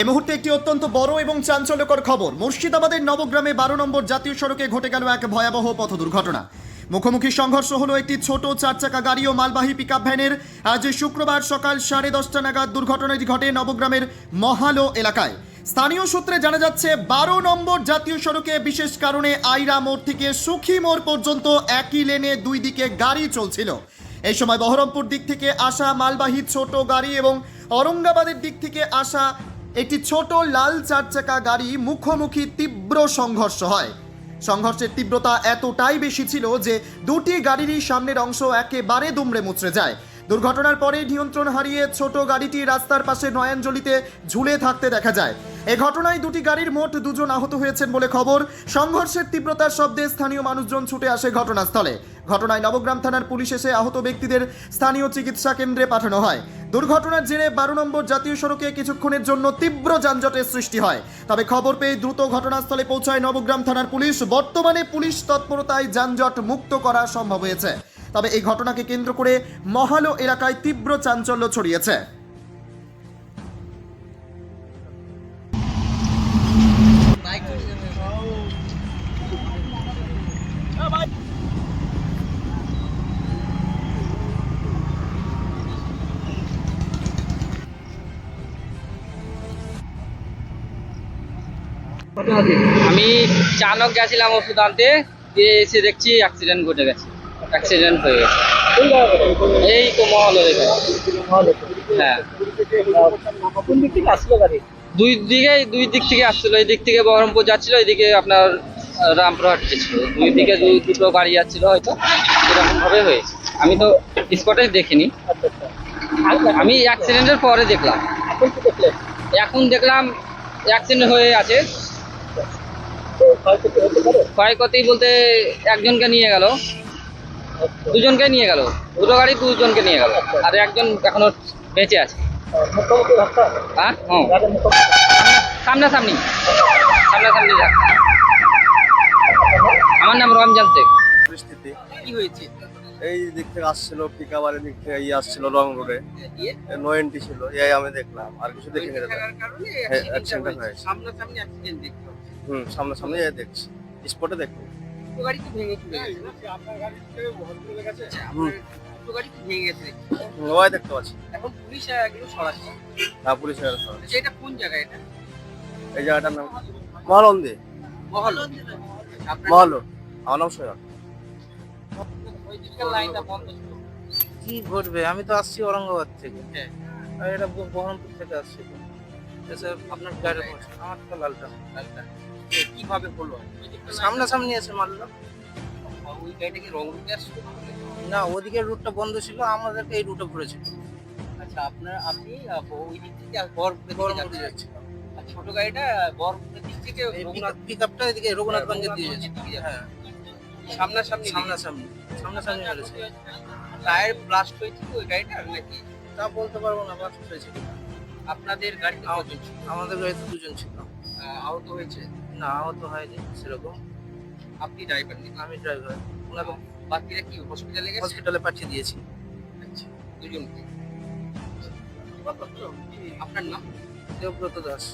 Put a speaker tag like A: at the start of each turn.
A: এই মুহূর্তে একটি অত্যন্ত বড় এবং চাঞ্চল্যকর খবর। মুর্শিদাবাদের নবগ্রামে 12 নম্বর জাতীয় সড়কে ঘটে গেল এক ভয়াবহ পথ দুর্ঘটনা। মুখোমুখি সংঘর্ষ হলো একটি ছোট 4 চাকা গাড়ি ও মালবাহী পিকআপ ভ্যানের। আজ শুক্রবার সকাল 10:30 নাগাদ দুর্ঘটনাটি ঘটে নবগ্রামের মহালো এলাকায়। স্থানীয় সূত্রে জানা যাচ্ছে 12 নম্বর জাতীয় সড়কে বিশেষ কারণে আইরা মোড় থেকে সুখী মোড় পর্যন্ত একই লেনে দুই দিকে গাড়ি চলছিল। এই সময় বহরমপুর দিক থেকে আসা মালবাহী ছোট গাড়ি এবং औरंगाबाদের দিক থেকে আসা একটি ছোট লাল 4 চাকা গাড়ি মুখোমুখি তীব্র সংঘর্ষ হয়। সংঘর্ষের তীব্রতা এতটাই বেশি ছিল যে দুটি গাড়িরই সামনের অংশ একেবারে দুমড়ে মুচড়ে যায়। দুর্ঘটনার পরে নিয়ন্ত্রণ হারিয়ে ছোট গাড়িটি রাস্তার পাশে নয়াঞ্জলিতে ঝুলে থাকতে দেখা যায়। এ ঘটনায় দুটি গাড়ির মোট 2 জন আহত হয়েছেন বলে খবর। সংঘর্ষের তীব্রতার শব্দে স্থানীয় মানুষজন ছুটে আসে ঘটনাস্থলে। ঘটনায় নবগ্রাম থানার পুলিশ এসে আহত ব্যক্তিদের স্থানীয় চিকিৎসা কেন্দ্রে পাঠানো হয়। দুর্ঘটনার জেরে 12 নম্বর জাতীয় সড়কে কিছুক্ষণের জন্য তীব্র যানজটের সৃষ্টি হয়। তবে খবর পেয়ে দ্রুত ঘটনাস্থলে পৌঁছায় নবগ্রাম থানার পুলিশ। বর্তমানে পুলিশ তৎপরতায় যানজট মুক্ত করা সম্ভব হয়েছে। তবে এই ঘটনাকে কেন্দ্র করে মহালো এলাকায় তীব্র চাঞ্চল্য ছড়িয়েছে।
B: আমি চালক গেছিলাম ওষুধ আনতে, দিয়ে এসে দেখছি অ্যাক্সিডেন্ট ঘটে গেছে, অ্যাক্সিডেন্ট হয়ে গেছে। এই তো মহলের এখানে। হ্যাঁ,
C: কোন দিক থেকে আসলো গাড়ি?
B: দুই দিক থেকে আসছিল। এই দিক থেকে বহরমপুর যাচ্ছিল, এইদিকে আপনার রামপুরহাট গেছিল। দুই দিকে দুটো গাড়ি যাচ্ছিল, হয়তো এরকম ভাবে হয়েছে। আমি তো স্পটে দেখিনি, আমি অ্যাক্সিডেন্টের পরে দেখলাম। এখন দেখলাম অ্যাক্সিডেন্ট হয়ে আছে। ক্ষয়ক্ষতি বলতে একজনকে নিয়ে গেল, দুজনকে নিয়ে গেল, দুটো গাড়ি দুজনকে নিয়ে গেল, আর একজন এখনো বেঁচে আছে। হ্যাঁ, সামনাসামনি সামনাসামনি। আমার নাম রমজান শেখ।
D: পরিস্থিতি
B: কি হয়েছে?
D: এই দিক থেকে আসছিল, পিকাবারের দিক থেকে আসছিল রং রোডে, নো এন্ট্রি ছিল। এই আমি দেখলাম, আর কিছু দেখিনি। অ্যাক্সিডেন্ট হয়েছে।
B: সামনাসামনি অ্যাক্সিডেন্ট দেখতে হবে।
D: সামনাসামনি দেখছি, স্পটে দেখুন।
B: দুটো গাড়ি তো ভেঙে চলে গেছে না? আপনার গাড়ি থেকে ভদ্র গেছে। দুটো গাড়ি তো ভেঙে গেছে।
D: ওই দেখতে পাচ্ছি।
B: এখন পুলিশ এগুলো সরাচ্ছে।
D: হ্যাঁ, পুলিশ
B: এটা কোন জায়গা? এটা
D: এই জায়গাটার নাম মহলন্দি।
B: মহল।
D: মহল, আমার নাম সৈয়দ।
B: ওই দিকের লাইনটা বন্ধ ছিল।
C: কি ঘটবে? আমি তো আসছি औरंगाबाद থেকে।
B: হ্যাঁ,
C: আর এটা বহরমপুর থেকে আসছি। স্যার, আপনার গাড়ি পড়ছে, আমার তো লালটা।
B: কিভাবে হলো?
C: সামনাসামনি এসে মারলো।
B: ওই গাড়িটা কি রং রুটে আসছিল?
C: না, ওদিকে রুটটা বন্ধ ছিল, আমাদেরকে এই রুটে ঘুরেছিল।
B: আচ্ছা, আপনি ওই দিক থেকে বহরমপুরের দিকে যাচ্ছেন। আর ছোট গাড়িটা বহরমপুরের দিক থেকে
C: পিকআপটা এদিকে রঘুনাথগঞ্জের দিয়ে যাচ্ছে। হ্যাঁ,
B: সামনাসামনি
C: সামনাসামনি মেরেছে।
B: টায়ার ব্লাস্ট হয়েছিল ওই গাড়িটার নাকি?
C: তা বলতে পারবো না, বাস হয়েছে কিনা।
B: আপনাদের গাড়িতে কজন ছিল?
C: আমাদের গাড়িতে 2 জন ছিল।
B: আহত হয়েছে?
C: না, আহত হয়নি সেরকম।
B: আপনি ড্রাইভার নাকি?
C: আমি ড্রাইভার। ওনাকে
B: বাকিরা কি হসপিটালে গেছে?
C: হসপিটালে পাঠিয়ে দিয়েছি।
B: আচ্ছা, দুজনকে। আপনার নাম?
C: দেবব্রত দাস।